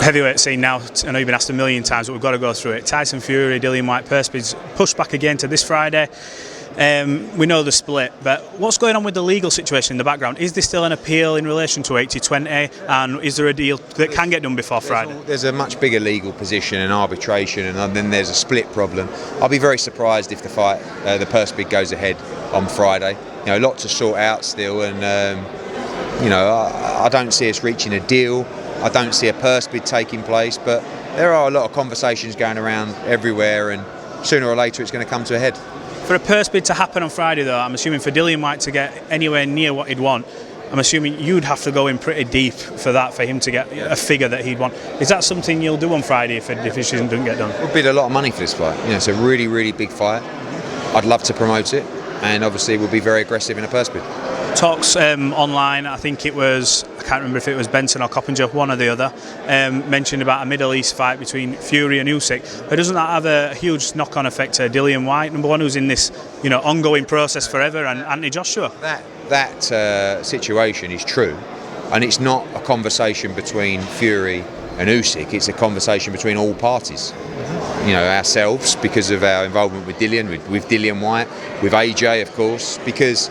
heavyweight scene now, I know you've been asked a million times, but we've got to go through it. Tyson Fury, Dillian Whyte, purse bids pushed back again to this Friday. We know the split, but what's going on with the legal situation in the background? Is there still an appeal in relation to 80-20, and is there a deal that can get done before Friday? There's a much bigger legal position and arbitration, and then there's a split problem. I'll be very surprised if the purse bid goes ahead on Friday. A lot to sort out still, and I don't see us reaching a deal. I don't see a purse bid taking place, but there are a lot of conversations going around everywhere, and sooner or later it's going to come to a head. For a purse bid to happen on Friday, though, I'm assuming for Dillian Whyte to get anywhere near what he'd want, I'm assuming you'd have to go in pretty deep for him to get a figure that he'd want. Is that something you'll do on Friday if it doesn't get done? We'll bid a lot of money for this fight. It's a really, really big fight. I'd love to promote it, and obviously we'll be very aggressive in a purse bid. Talks online, I think it was, I can't remember if it was Benson or Coppinger, one or the other, mentioned about a Middle East fight between Fury and Usyk. But doesn't that have a huge knock-on effect to Dillian Whyte, number one, who's in this ongoing process forever, and Anthony Joshua? That situation is true, and it's not a conversation between Fury and Usyk. It's a conversation between all parties. Ourselves, because of our involvement with Dillian, with Dillian Whyte, with AJ, of course, because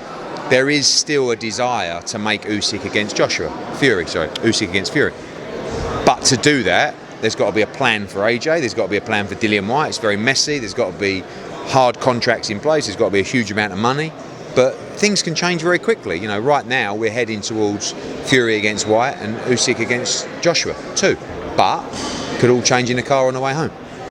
there is still a desire to make Usyk against Usyk against Fury. But to do that, there's got to be a plan for AJ, there's got to be a plan for Dillian Whyte. It's very messy, there's got to be hard contracts in place, there's got to be a huge amount of money. But things can change very quickly. Right now we're heading towards Fury against Whyte and Usyk against Joshua too. But could all change in the car on the way home.